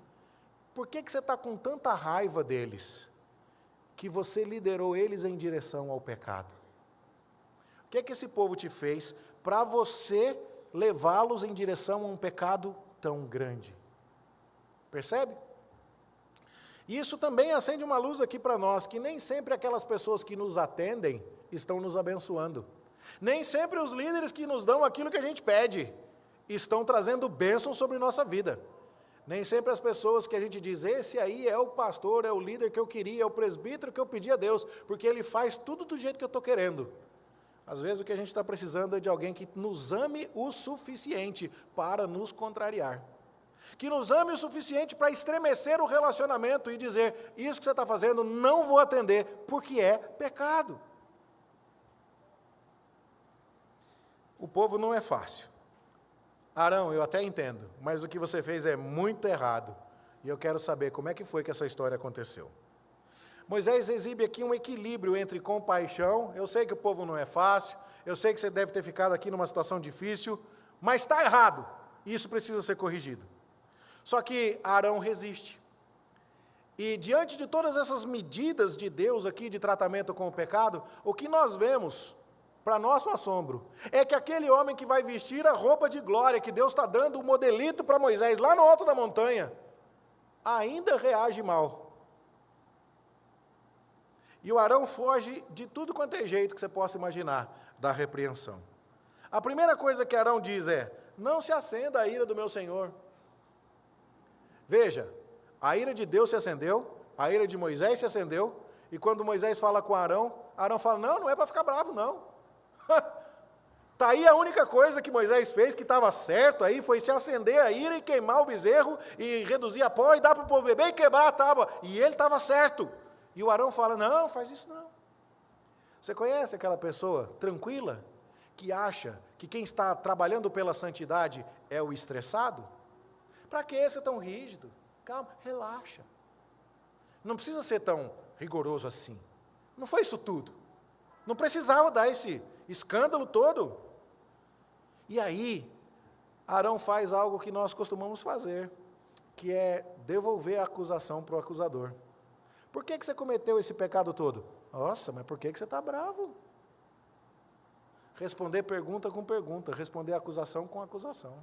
por que você está com tanta raiva deles, que você liderou eles em direção ao pecado? O que esse povo te fez para você levá-los em direção a um pecado tão grande? Percebe? Isso também acende uma luz aqui para nós, que nem sempre aquelas pessoas que nos atendem estão nos abençoando. Nem sempre os líderes que nos dão aquilo que a gente pede estão trazendo bênção sobre nossa vida. Nem sempre as pessoas que a gente diz, esse aí é o pastor, é o líder que eu queria, é o presbítero que eu pedi a Deus, porque ele faz tudo do jeito que eu estou querendo. Às vezes o que a gente está precisando é de alguém que nos ame o suficiente para nos contrariar. Que nos ame o suficiente para estremecer o relacionamento e dizer, isso que você está fazendo não vou atender, porque é pecado. O povo não é fácil. Arão, eu até entendo, mas o que você fez é muito errado. E eu quero saber como é que foi que essa história aconteceu. Moisés exibe aqui um equilíbrio entre compaixão, eu sei que o povo não é fácil, eu sei que você deve ter ficado aqui numa situação difícil, mas está errado, e isso precisa ser corrigido. Só que Arão resiste. E diante de todas essas medidas de Deus aqui, de tratamento com o pecado, o que nós vemos, para nosso assombro, é que aquele homem que vai vestir a roupa de glória, que Deus está dando o modelito para Moisés, lá no alto da montanha, ainda reage mal. E o Arão foge de tudo quanto é jeito que você possa imaginar da repreensão. A primeira coisa que Arão diz é, não se acenda a ira do meu Senhor. Veja, a ira de Deus se acendeu, a ira de Moisés se acendeu, e quando Moisés fala com Arão, Arão fala, não é para ficar bravo, não. Está aí a única coisa que Moisés fez que estava certo, aí foi se acender a ira e queimar o bezerro, e reduzir a pó, e dar para o povo beber e quebrar a tábua, e ele estava certo. E o Arão fala, não, faz isso não. Você conhece aquela pessoa tranquila, que acha que quem está trabalhando pela santidade é o estressado? Para que ser tão rígido? Calma, relaxa. Não precisa ser tão rigoroso assim. Não foi isso tudo. Não precisava dar esse escândalo todo. E aí, Arão faz algo que nós costumamos fazer, que é devolver a acusação para o acusador. Por que você cometeu esse pecado todo? Nossa, mas por que você está bravo? Responder pergunta com pergunta, responder acusação com acusação.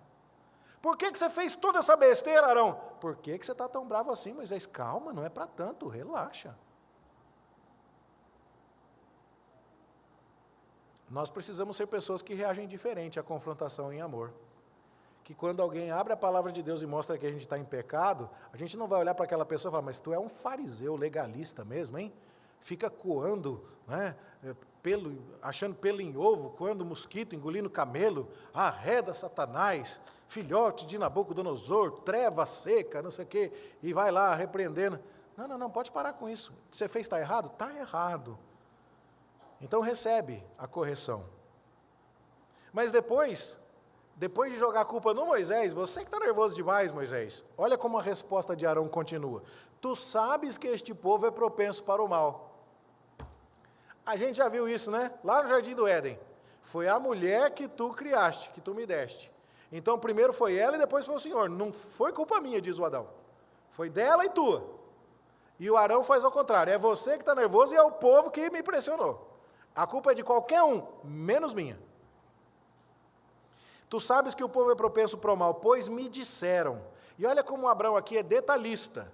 Por que você fez toda essa besteira, Arão? Por que você está tão bravo assim, Moisés? Calma, não é para tanto, relaxa. Nós precisamos ser pessoas que reagem diferente à confrontação em amor. Que quando alguém abre a palavra de Deus e mostra que a gente está em pecado, a gente não vai olhar para aquela pessoa e falar, mas tu é um fariseu legalista mesmo, hein? Fica coando, né? Achando pelo em ovo, coando mosquito, engolindo camelo, arreda Satanás. filhote de Nabucodonosor, treva seca, não sei o quê, e vai lá repreendendo. Não, pode parar com isso. O que você fez está errado? Está errado. Então recebe a correção. Mas depois de jogar a culpa no Moisés, você que está nervoso demais, Moisés, olha como a resposta de Arão continua. Tu sabes que este povo é propenso para o mal. A gente já viu isso, né? Lá no Jardim do Éden. Foi a mulher que tu criaste, que tu me deste. Então primeiro foi ela e depois foi o Senhor. Não foi culpa minha, diz o Adão. Foi dela e tua. E o Arão faz ao contrário. É você que está nervoso e é o povo que me pressionou. A culpa é de qualquer um, menos minha. Tu sabes que o povo é propenso para o mal, pois me disseram. E olha como Abrão aqui é detalhista.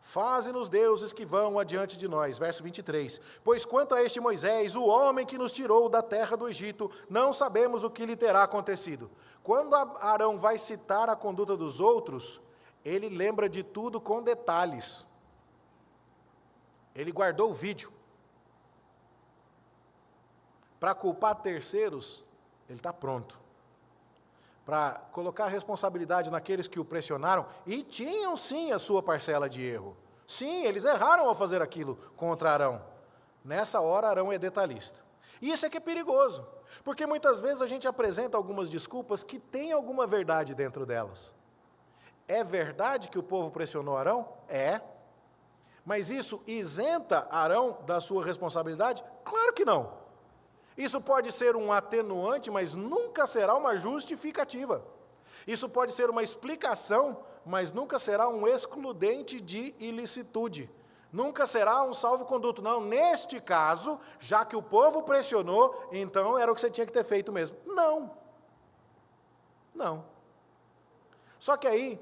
Faze-nos deuses que vão adiante de nós. Verso 23. Pois quanto a este Moisés, o homem que nos tirou da terra do Egito, não sabemos o que lhe terá acontecido. Quando Arão vai citar a conduta dos outros, ele lembra de tudo com detalhes. Ele guardou o vídeo. Para culpar terceiros, ele está pronto. Para colocar a responsabilidade naqueles que o pressionaram, e tinham sim a sua parcela de erro. Sim, eles erraram ao fazer aquilo contra Arão. Nessa hora, Arão é detalhista. E isso é que é perigoso, porque muitas vezes a gente apresenta algumas desculpas que têm alguma verdade dentro delas. É verdade que o povo pressionou Arão? É. Mas isso isenta Arão da sua responsabilidade? Claro que não. Isso pode ser um atenuante, mas nunca será uma justificativa. Isso pode ser uma explicação, mas nunca será um excludente de ilicitude. Nunca será um salvo-conduto. Não, neste caso, já que o povo pressionou, então era o que você tinha que ter feito mesmo. Não. Só que aí,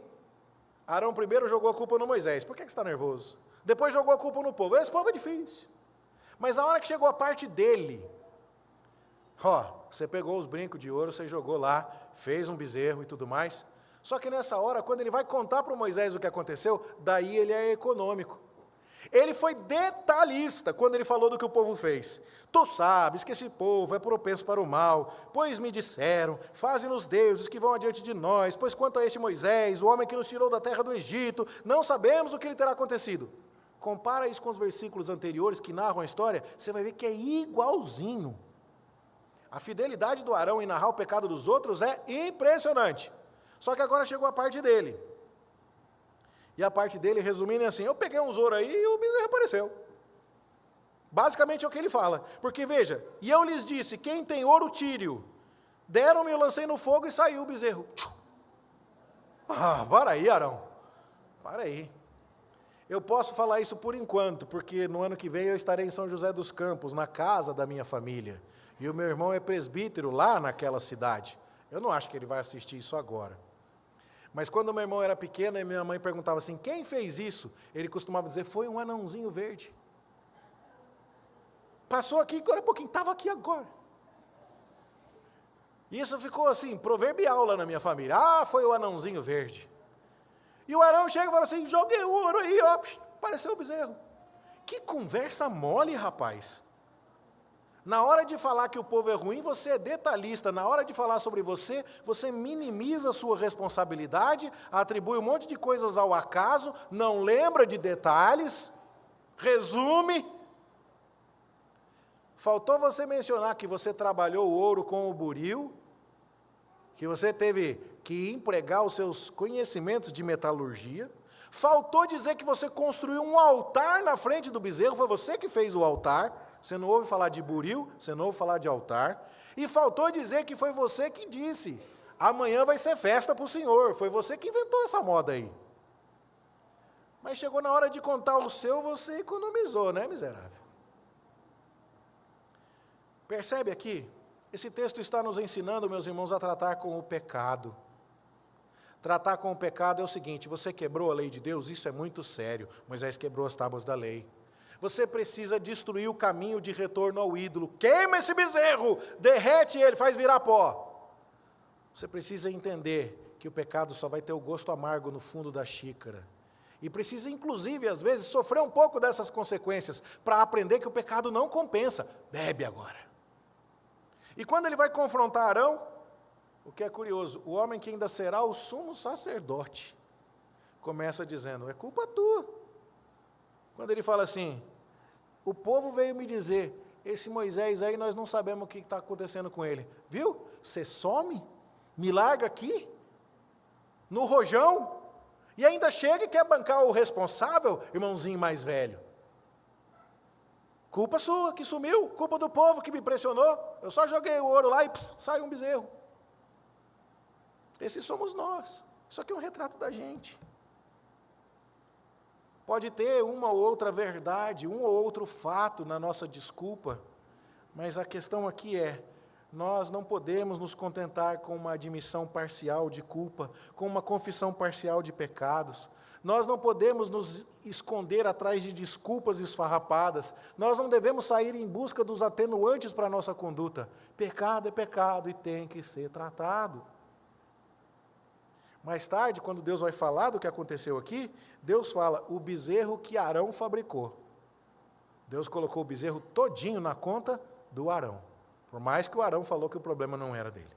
Arão primeiro jogou a culpa no Moisés. Por que você está nervoso? Depois jogou a culpa no povo. Esse povo é difícil. Mas a hora que chegou a parte dele, você pegou os brincos de ouro, você jogou lá, fez um bezerro e tudo mais. Só que nessa hora, quando ele vai contar para o Moisés o que aconteceu, daí ele é econômico. Ele foi detalhista quando ele falou do que o povo fez. Tu sabes que esse povo é propenso para o mal, pois me disseram, faze-nos deuses que vão adiante de nós, pois quanto a este Moisés, o homem que nos tirou da terra do Egito, não sabemos o que lhe terá acontecido. Compara isso com os versículos anteriores que narram a história, você vai ver que é igualzinho. A fidelidade do Arão em narrar o pecado dos outros é impressionante. Só que agora chegou a parte dele. E a parte dele, resumindo, é assim, eu peguei uns ouro aí e o bezerro apareceu. Basicamente é o que ele fala. Porque veja, e eu lhes disse, quem tem ouro, tire-o. Deram-me, eu lancei no fogo e saiu o bezerro. Para aí, Arão. Para aí. Eu posso falar isso por enquanto, porque no ano que vem eu estarei em São José dos Campos, na casa da minha família. E o meu irmão é presbítero lá naquela cidade. Eu não acho que ele vai assistir isso agora. Mas quando meu irmão era pequeno e minha mãe perguntava assim, quem fez isso? Ele costumava dizer, foi um anãozinho verde. Passou aqui, agora um pouquinho, estava aqui agora. E isso ficou assim, proverbial lá na minha família. Foi o anãozinho verde. E o Arão chega e fala assim, joguei o ouro aí, apareceu o bezerro. Que conversa mole, rapaz. Na hora de falar que o povo é ruim, você é detalhista. Na hora de falar sobre você, você minimiza a sua responsabilidade, atribui um monte de coisas ao acaso, não lembra de detalhes, resume. Faltou você mencionar que você trabalhou o ouro com o buril, que você teve que empregar os seus conhecimentos de metalurgia. Faltou dizer que você construiu um altar na frente do bezerro, foi você que fez o altar. Você não ouve falar de buril, você não ouve falar de altar. E faltou dizer que foi você que disse, amanhã vai ser festa para o Senhor. Foi você que inventou essa moda aí. Mas chegou na hora de contar o seu, você economizou, né, miserável? Percebe aqui? Esse texto está nos ensinando, meus irmãos, a tratar com o pecado. Tratar com o pecado é o seguinte, você quebrou a lei de Deus, isso é muito sério. Moisés quebrou as tábuas da lei. Você precisa destruir o caminho de retorno ao ídolo. Queima esse bezerro, derrete ele, faz virar pó. Você precisa entender que o pecado só vai ter o gosto amargo no fundo da xícara. E precisa, inclusive, às vezes, sofrer um pouco dessas consequências para aprender que o pecado não compensa. Bebe agora. E quando ele vai confrontar Arão, O que é curioso, o homem que ainda será o sumo sacerdote, começa dizendo, é culpa tua. Quando ele fala assim, o povo veio me dizer, esse Moisés aí nós não sabemos o que está acontecendo com ele. Viu? Você some, me larga aqui, no rojão, e ainda chega e quer bancar o responsável, irmãozinho mais velho. Culpa sua que sumiu, culpa do povo que me pressionou, eu só joguei o ouro lá e saiu um bezerro. Esses somos nós, isso aqui é um retrato da gente. Pode ter uma ou outra verdade, um ou outro fato na nossa desculpa, mas a questão aqui é, nós não podemos nos contentar com uma admissão parcial de culpa, com uma confissão parcial de pecados. Nós não podemos nos esconder atrás de desculpas esfarrapadas. Nós não devemos sair em busca dos atenuantes para a nossa conduta. Pecado é pecado e tem que ser tratado. Mais tarde, quando Deus vai falar do que aconteceu aqui, Deus fala, o bezerro que Arão fabricou. Deus colocou o bezerro todinho na conta do Arão. Por mais que o Arão falou que o problema não era dele.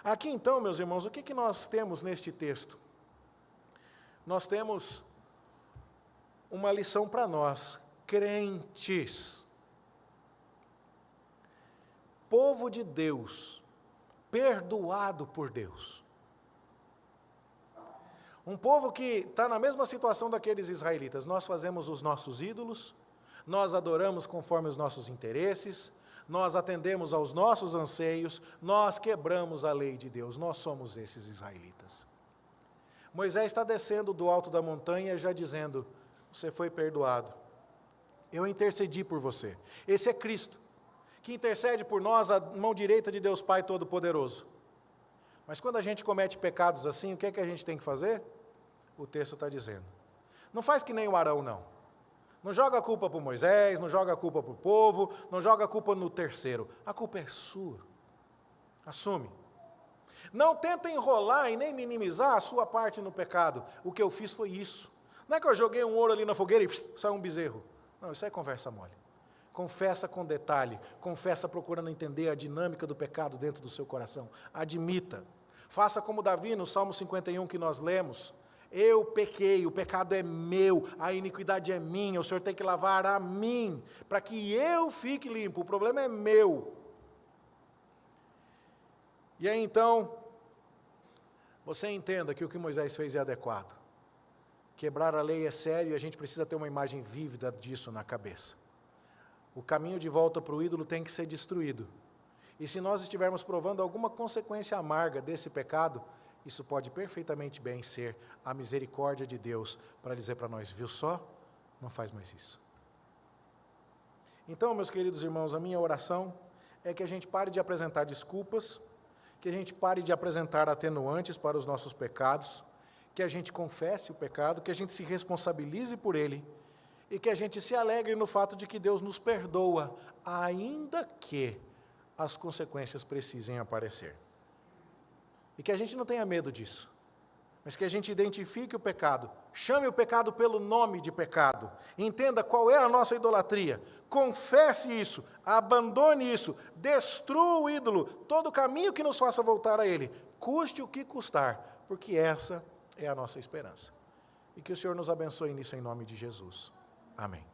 Aqui então, meus irmãos, o que nós temos neste texto? Nós temos uma lição para nós, crentes. Povo de Deus, perdoado por Deus. Um povo que está na mesma situação daqueles israelitas. Nós fazemos os nossos ídolos, nós adoramos conforme os nossos interesses, nós atendemos aos nossos anseios, nós quebramos a lei de Deus, nós somos esses israelitas. Moisés está descendo do alto da montanha já dizendo, você foi perdoado, eu intercedi por você. Esse é Cristo, que intercede por nós, a mão direita de Deus Pai Todo-Poderoso. Mas quando a gente comete pecados assim, o que é que a gente tem que fazer? O texto está dizendo, não faz que nem o Arão não. Não joga a culpa para o Moisés, não joga a culpa para o povo, não joga a culpa no terceiro. A culpa é sua. Assume. Não tenta enrolar e nem minimizar a sua parte no pecado. O que eu fiz foi isso. Não é que eu joguei um ouro ali na fogueira e saiu um bezerro. Não, isso é conversa mole. Confessa com detalhe. Confessa procurando entender a dinâmica do pecado dentro do seu coração. Admita. Faça como Davi no Salmo 51 que nós lemos. Eu pequei, o pecado é meu, a iniquidade é minha, o Senhor tem que lavar a mim, para que eu fique limpo, o problema é meu. E aí então, você entenda que o que Moisés fez é adequado. Quebrar a lei é sério e a gente precisa ter uma imagem vívida disso na cabeça. O caminho de volta para o ídolo tem que ser destruído. E se nós estivermos provando alguma consequência amarga desse pecado, isso pode perfeitamente bem ser a misericórdia de Deus para dizer para nós, viu só? Não faz mais isso. Então, meus queridos irmãos, a minha oração é que a gente pare de apresentar desculpas, que a gente pare de apresentar atenuantes para os nossos pecados, que a gente confesse o pecado, que a gente se responsabilize por ele e que a gente se alegre no fato de que Deus nos perdoa, ainda que as consequências precisem aparecer. E que a gente não tenha medo disso, mas que a gente identifique o pecado, chame o pecado pelo nome de pecado, entenda qual é a nossa idolatria, confesse isso, abandone isso, destrua o ídolo, todo o caminho que nos faça voltar a ele, custe o que custar, porque essa é a nossa esperança. E que o Senhor nos abençoe nisso em nome de Jesus. Amém.